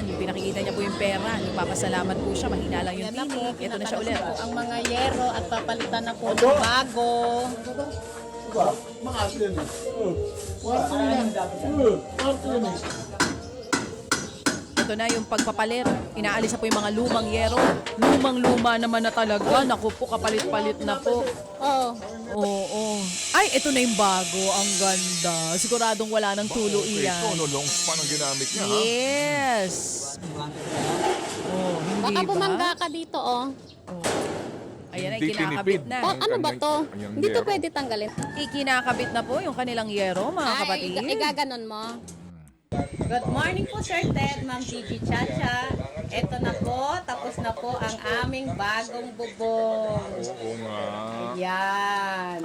Ayan, pinakikita niya po yung pera. Nagpapasalamat po siya. Mahina lang yung Yan na po, tinik. Ito na siya ulit. pinatapos po ang mga yero at papalitan na po ng bago. Ito na yung pagpapalit. Inaalis na po yung mga lumang yero. Lumang-luma naman na talaga. Naku po, kapalit-palit na po. Oh, Oo. Ay, ito na yung bago. Ang ganda. Siguradong wala ng tulo Okay, iyan. ito, no, long span ang ginamit niya, ha? Yes. Oh, hindi baka ba? bumangga ka dito, oh. Oh. Ayan ay Hindi kinakabit tinipid. na. Oh, ano ba to? Ayan, Hindi to yero. pwede tanggalin. Ikinakabit na po yung kanilang yero, mga kapatid. Igaganon mo. Good morning po, Sir Ted, Ma'am Gigi Chacha. Ito na po, tapos na po ang aming bagong bubong. Oo nga. Yan.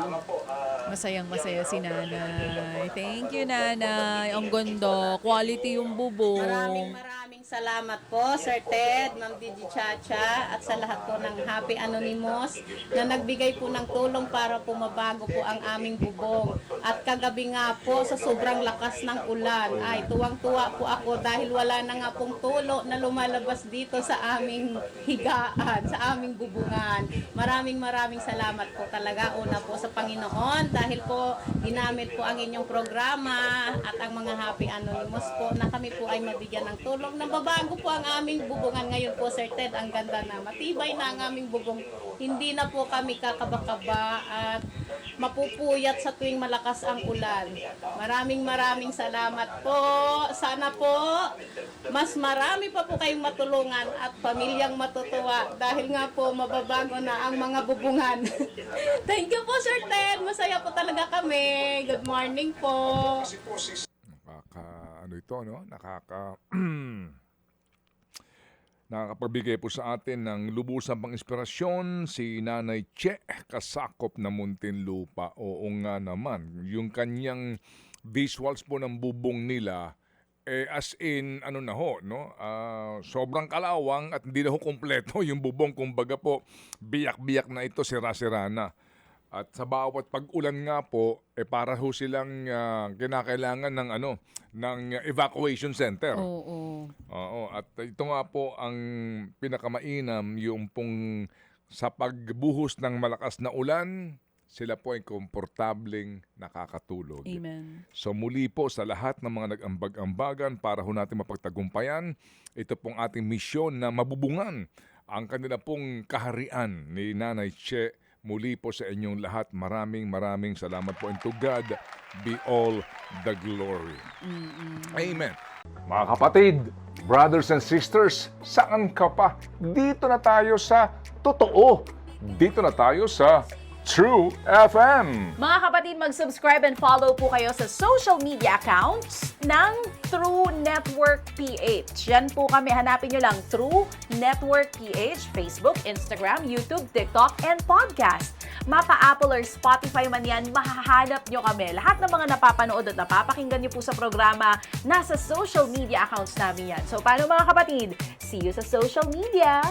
Masayang-masaya si Nanay. Thank you, Nanay. Ang ganda. Quality yung bubong. Maraming salamat po, Sir Ted, Ma'am Gigi Chacha, at sa lahat po ng Happy Anonymous na nagbigay po ng tulong para po mabago po ang aming bubong. At kagabi nga po, sa sobrang lakas ng ulan, ay tuwang-tuwa po ako dahil wala na nga pong tulo na lumalabas dito sa aming higaan, sa aming bubungan. Maraming salamat po talaga. Una po sa Panginoon dahil po ginamit po ang inyong programa at ang mga Happy Anonymous po na kami po ay mabigyan ng tulong na babago po ang aming bubungan ngayon po, Sir Ted. Ang ganda na, matibay na ang aming bubong. Hindi na po kami kakaba-kaba at mapupuyat sa tuwing malakas ang ulan. Maraming salamat po. Sana po mas marami pa po kayong matulungan at pamilyang matutuwa dahil nga po mababago na ang mga bubungan. Thank you po, Sir Ted. Masaya po talaga kami. Good morning po. Ano ito, no? Nakakapagbigay po sa atin ng lubusang pang inspirasyon si Nanay Che, kasakop na Muntinlupa. Oo nga naman, yung kanyang visuals po ng bubong nila, as in, ano na ho, no? Sobrang kalawang at hindi na ho kompleto yung bubong. Kumbaga po, biyak-biyak na ito, sira-sira na. At sa bawat pag-ulan nga po, para ho silang kinakailangan ng ng evacuation center. Oo. Oo, at ito nga po ang pinakamainam, yung pong sa pagbuhos ng malakas na ulan, sila po ay komportableng nakakatulog. Amen. So muli po sa lahat ng mga nag-ambag-ambagan para ho natin mapagtagumpayan, ito pong ating misyon na mabubungan ang kanila pong kaharian ni Nanay Che. Muli po sa inyong lahat, maraming salamat po, and to God be all the glory. Amen. Mga kapatid, brothers and sisters, saan ka pa? Dito na tayo sa totoo. Dito na tayo sa True FM. Mga kapatid, mag-subscribe and follow po kayo sa social media accounts ng True Network PH. Yan po kami, hanapin nyo lang True Network PH, Facebook, Instagram, YouTube, TikTok, and podcast. Mapa Apple or Spotify man yan, mahahanap nyo kami. Lahat ng mga napapanood at napapakinggan nyo po sa programa, nasa social media accounts namin yan. So paano mga kapatid? See you sa social media!